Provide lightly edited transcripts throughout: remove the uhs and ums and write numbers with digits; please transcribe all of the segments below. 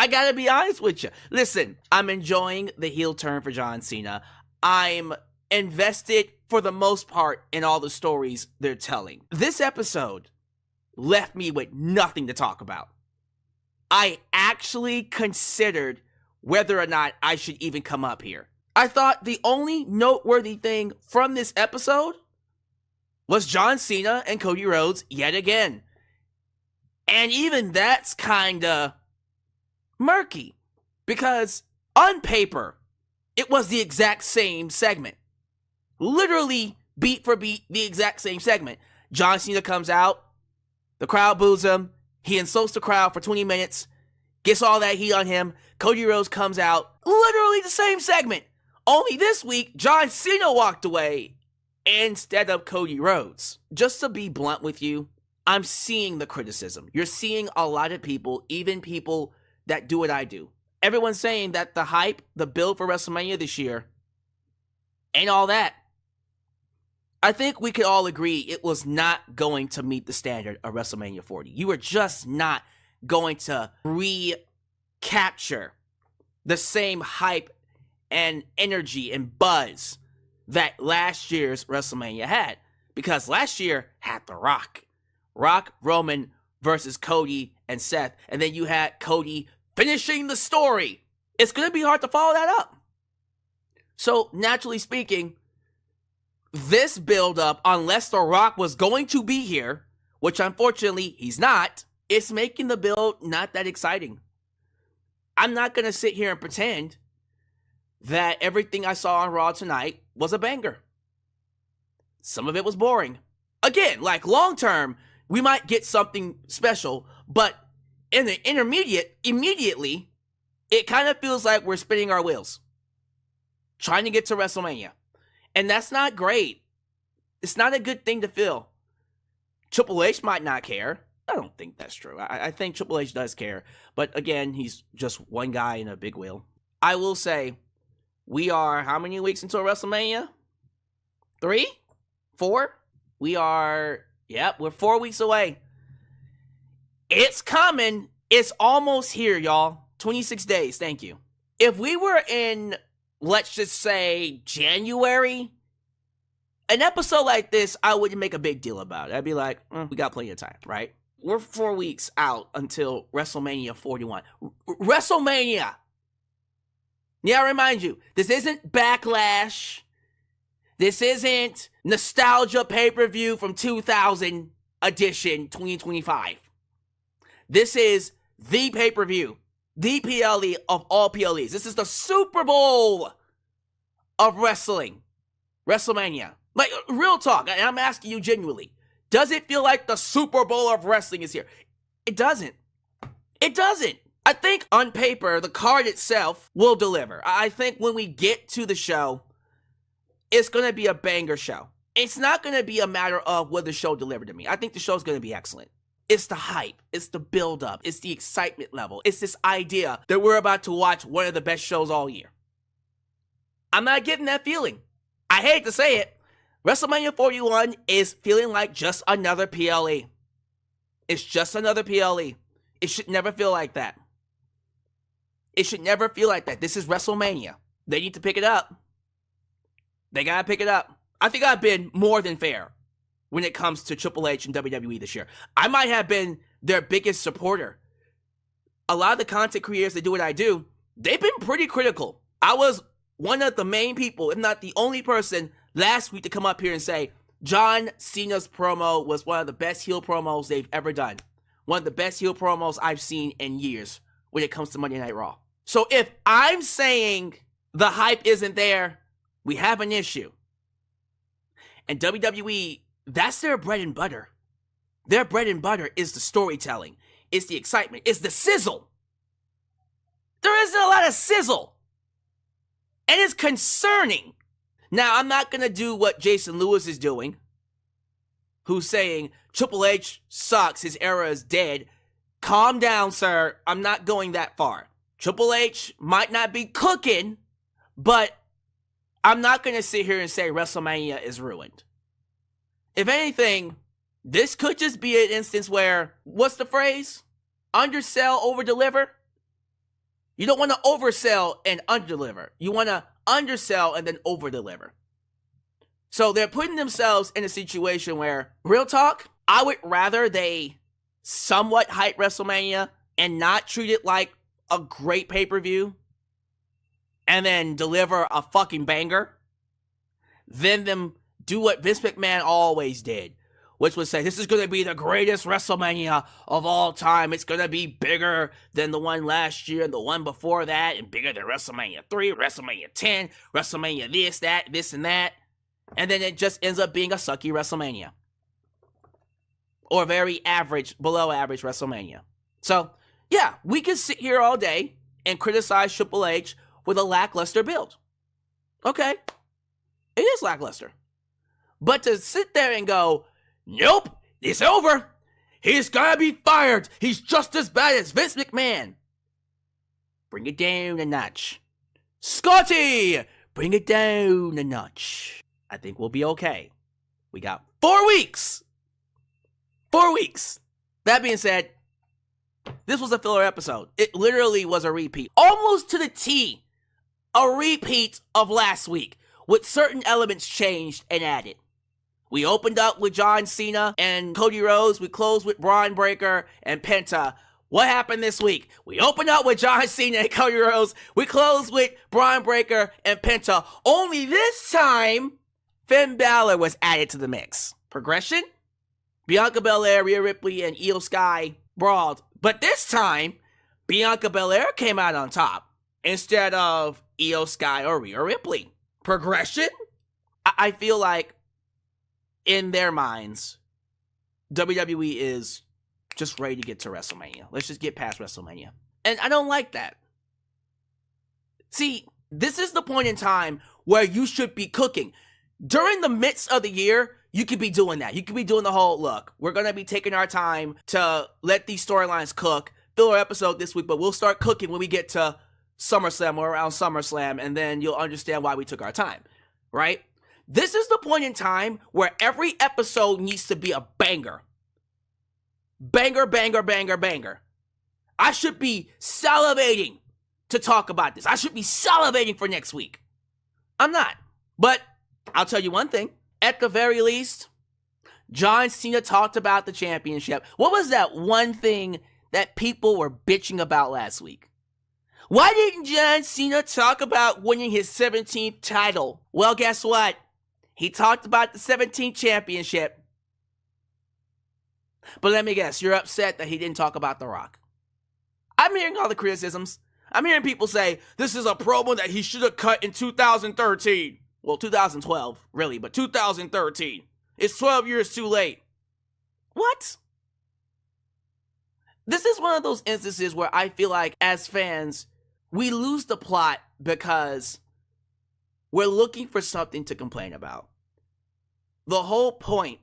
gotta be honest with you. Listen, I'm enjoying the heel turn for John Cena. I'm invested for the most part in all the stories they're telling. This episode left me with nothing to talk about. I actually considered whether or not I should even come up here. I thought the only noteworthy thing from this episode was John Cena and Cody Rhodes yet again. And even that's kinda murky, because on paper, it was the exact same segment. Literally, beat for beat, the exact same segment. John Cena comes out, the crowd boos him, he insults the crowd for 20 minutes, gets all that heat on him, Cody Rhodes comes out, literally the same segment. Only this week, John Cena walked away instead of Cody Rhodes. Just to be blunt with you, I'm seeing the criticism. You're seeing a lot of people, even people that do what I do. Everyone's saying that the hype, the build for WrestleMania this year, ain't all that. I think we could all agree it was not going to meet the standard of WrestleMania 40. You were just not going to recapture the same hype and energy and buzz that last year's WrestleMania had. Because last year had The Rock, Roman versus Cody and Seth. And then you had Cody finishing the story. It's going to be hard to follow that up. So, naturally speaking, this build-up, unless The Rock was going to be here, which unfortunately he's not, it's making the build not that exciting. I'm not going to sit here and pretend that everything I saw on Raw tonight was a banger. Some of it was boring. Again, like long-term, we might get something special, but in the immediately, it kind of feels like we're spinning our wheels, trying to get to WrestleMania. And that's not great. It's not a good thing to feel. Triple H might not care. I don't think that's true. I think Triple H does care. But again, he's just one guy in a big wheel. I will say, we are how many weeks until WrestleMania? 3? 4? We're 4 weeks away. It's coming. It's almost here, y'all. 26 days. Thank you. If we were in, let's just say, January, an episode like this, I wouldn't make a big deal about it. I'd be like, we got plenty of time, right? We're 4 weeks out until WrestleMania 41. WrestleMania! Yeah, I remind you, this isn't Backlash. This isn't Nostalgia Pay-Per-View from 2000 edition 2025. This is the pay-per-view, the PLE of all PLEs. This is the Super Bowl of wrestling. WrestleMania. Like, real talk, and I'm asking you genuinely. Does it feel like the Super Bowl of wrestling is here? It doesn't. It doesn't. I think on paper, the card itself will deliver. I think when we get to the show, it's going to be a banger show. It's not going to be a matter of what the show delivered to me. I think the show's going to be excellent. It's the hype. It's the build-up. It's the excitement level. It's this idea that we're about to watch one of the best shows all year. I'm not getting that feeling. I hate to say it. WrestleMania 41 is feeling like just another PLE. It's just another PLE. It should never feel like that. It should never feel like that. This is WrestleMania. They need to pick it up. They gotta pick it up. I think I've been more than fair when it comes to Triple H and WWE this year. I might have been their biggest supporter. A lot of the content creators that do what I do, they've been pretty critical. I was one of the main people, if not the only person, last week to come up here and say, John Cena's promo was one of the best heel promos they've ever done. One of the best heel promos I've seen in years when it comes to Monday Night Raw. So if I'm saying the hype isn't there, we have an issue. And WWE, that's their bread and butter. Their bread and butter is the storytelling. It's the excitement. It's the sizzle. There isn't a lot of sizzle. And it's concerning. Now, I'm not going to do what Jason Lewis is doing, who's saying Triple H sucks, his era is dead. Calm down, sir. I'm not going that far. Triple H might not be cooking, but I'm not going to sit here and say WrestleMania is ruined. If anything, this could just be an instance where, what's the phrase? Undersell, overdeliver? You don't want to oversell and underdeliver. You want to undersell and then overdeliver. So they're putting themselves in a situation where, real talk, I would rather they somewhat hype WrestleMania and not treat it like a great pay-per-view and then deliver a fucking banger than them do what Vince McMahon always did, which was say, this is going to be the greatest WrestleMania of all time. It's going to be bigger than the one last year and the one before that, and bigger than WrestleMania 3, WrestleMania 10, WrestleMania this, that, this, and that. And then it just ends up being a sucky WrestleMania. Or very average, below average WrestleMania. So, yeah, we can sit here all day and criticize Triple H with a lackluster build. Okay, it is lackluster. But to sit there and go, nope, it's over. He's gotta be fired. He's just as bad as Vince McMahon. Bring it down a notch. Scotty, bring it down a notch. I think we'll be okay. We got 4 weeks. 4 weeks. That being said, this was a filler episode. It literally was a repeat. Almost to the T. A repeat of last week, with certain elements changed and added. We opened up with John Cena and Cody Rhodes. We closed with Braun Breaker and Penta. What happened this week? We opened up with John Cena and Cody Rhodes. We closed with Braun Breaker and Penta. Only this time, Finn Balor was added to the mix. Progression? Bianca Belair, Rhea Ripley, and Io Sky brawled. But this time, Bianca Belair came out on top instead of Io Sky or Rhea Ripley. Progression? I feel like in their minds, WWE is just ready to get to WrestleMania. Let's just get past WrestleMania. And I don't like that. See, this is the point in time where you should be cooking. During the midst of the year, you could be doing that. You could be doing the whole, look, we're going to be taking our time to let these storylines cook. Filler episode this week, but we'll start cooking when we get to SummerSlam or around SummerSlam, and then you'll understand why we took our time, right? This is the point in time where every episode needs to be a banger. Banger, banger, banger, banger. I should be salivating to talk about this. I should be salivating for next week. I'm not. But I'll tell you one thing. At the very least, John Cena talked about the championship. What was that one thing that people were bitching about last week? Why didn't John Cena talk about winning his 17th title? Well, guess what? He talked about the 17th championship. But let me guess, you're upset that he didn't talk about The Rock. I'm hearing all the criticisms. I'm hearing people say, this is a promo that he should have cut in 2013. Well, 2012, really, but 2013. It's 12 years too late. What? This is one of those instances where I feel like, as fans, we lose the plot because we're looking for something to complain about. The whole point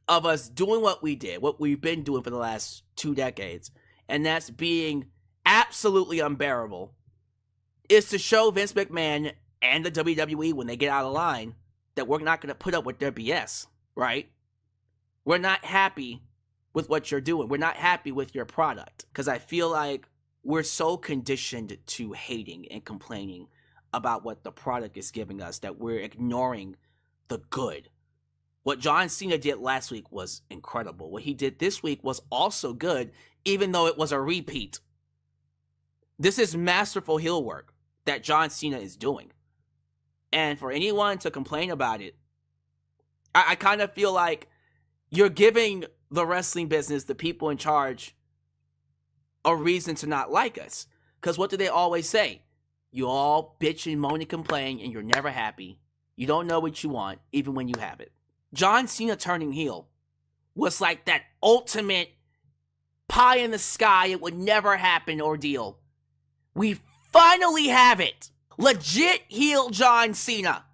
of us doing what we did, what we've been doing for the last 2 decades, and that's being absolutely unbearable, is to show Vince McMahon and the WWE when they get out of line that we're not going to put up with their BS, right? We're not happy with what you're doing. We're not happy with your product, because I feel like we're so conditioned to hating and complaining about what the product is giving us that we're ignoring the good. What John Cena did last week was incredible. What he did this week was also good, even though it was a repeat. This is masterful heel work that John Cena is doing. And for anyone to complain about it, I kind of feel like you're giving the wrestling business, the people in charge, a reason to not like us. Because what do they always say? You all bitch and moan and complain, and you're never happy. You don't know what you want, even when you have it. John Cena turning heel was like that ultimate pie in the sky, it would never happen ordeal. We finally have it. Legit heel John Cena.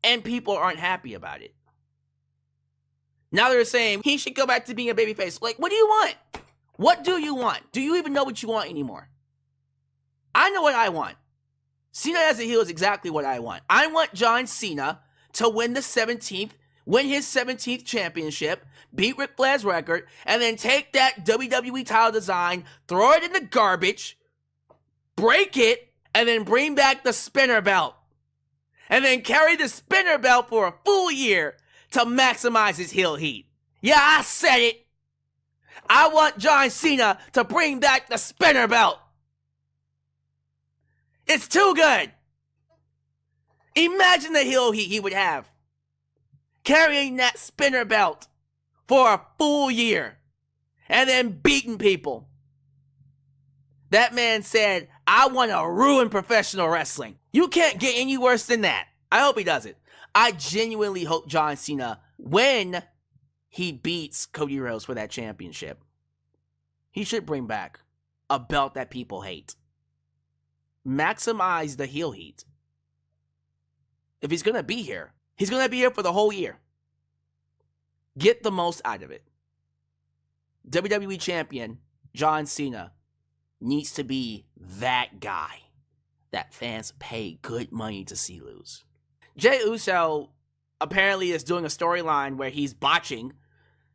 And people aren't happy about it. Now they're saying he should go back to being a babyface. Like, what do you want? What do you want? Do you even know what you want anymore? I know what I want. Cena as a heel is exactly what I want. I want John Cena to win the 17th win his 17th championship, beat Ric Flair's record, and then take that WWE title design, throw it in the garbage, break it, and then bring back the spinner belt. And then carry the spinner belt for a full year to maximize his heel heat. Yeah, I said it. I want John Cena to bring back the spinner belt. It's too good. Imagine the heel heat he would have carrying that spinner belt for a full year and then beating people. That man said, I want to ruin professional wrestling. You can't get any worse than that. I hope he does it. I genuinely hope John Cena, when he beats Cody Rhodes for that championship, he should bring back a belt that people hate. Maximize the heel heat. If he's going to be here, he's going to be here for the whole year. Get the most out of it. WWE Champion John Cena needs to be that guy that fans pay good money to see lose. Jey Uso apparently is doing a storyline where he's botching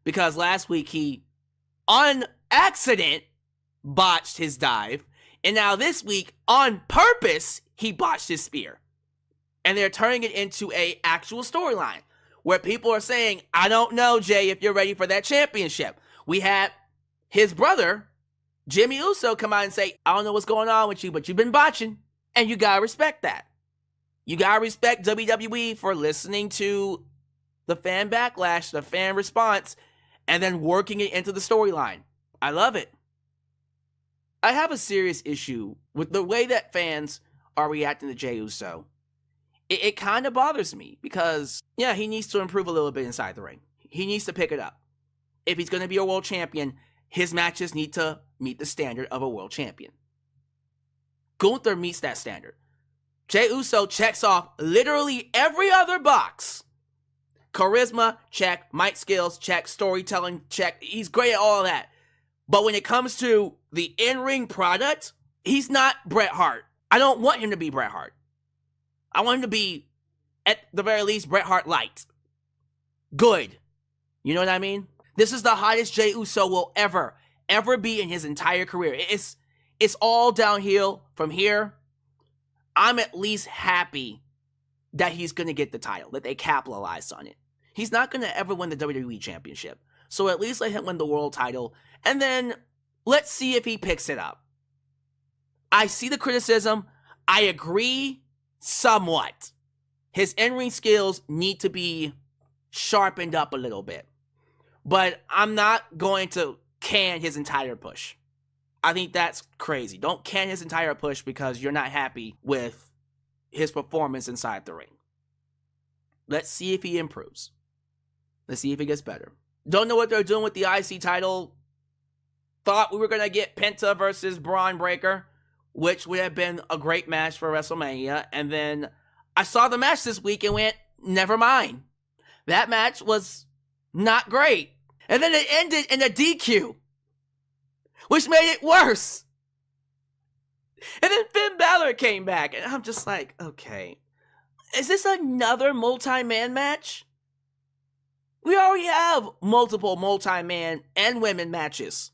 because last week he, on accident, botched his dive. And now this week, on purpose, he botched his spear. And they're turning it into an actual storyline where people are saying, I don't know, Jey, if you're ready for that championship. We had his brother, Jimmy Uso, come out and say, I don't know what's going on with you, but you've been botching. And you gotta respect that. You gotta respect WWE for listening to the fan backlash, the fan response, and then working it into the storyline. I love it. I have a serious issue with the way that fans are reacting to Jey Uso. It kind of bothers me because, yeah, he needs to improve a little bit inside the ring. He needs to pick it up. If he's going to be a world champion, his matches need to meet the standard of a world champion. Gunther meets that standard. Jey Uso checks off literally every other box. Charisma, check. Mic skills, check. Storytelling, check. He's great at all of that. But when it comes to the in-ring product, he's not Bret Hart. I don't want him to be Bret Hart. I want him to be, at the very least, Bret Hart light. Good. You know what I mean? This is the hottest Jey Uso will ever be in his entire career. It's all downhill from here. I'm at least happy that he's going to get the title, that they capitalized on it. He's not going to ever win the WWE Championship. So at least let him win the world title. And then let's see if he picks it up. I see the criticism. I agree somewhat. His in-ring skills need to be sharpened up a little bit. But I'm not going to can his entire push. I think that's crazy. Don't can his entire push because you're not happy with his performance inside the ring. Let's see if he improves. Let's see if he gets better. Don't know what they're doing with the IC title. Thought we were going to get Penta versus Braun Breaker, which would have been a great match for WrestleMania. And then I saw the match this week and went, never mind. That match was not great. And then it ended in a DQ, which made it worse. And then Finn Balor came back, and I'm just like, okay, is this another multi-man match? We already have multiple multi-man and women matches.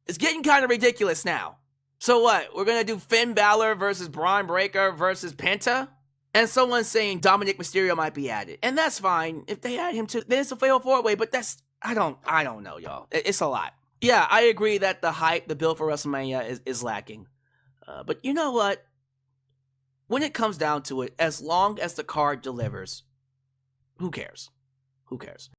It's getting kind of ridiculous now. So what? We're going to do Finn Balor versus Braun Breaker versus Penta? And someone's saying Dominic Mysterio might be added. And that's fine. If they add him to, then it's a fatal four-way, but that's, I don't know, y'all. It's a lot. Yeah, I agree that the hype, the build for WrestleMania is lacking. But you know what? When it comes down to it, as long as the card delivers, who cares? Who cares?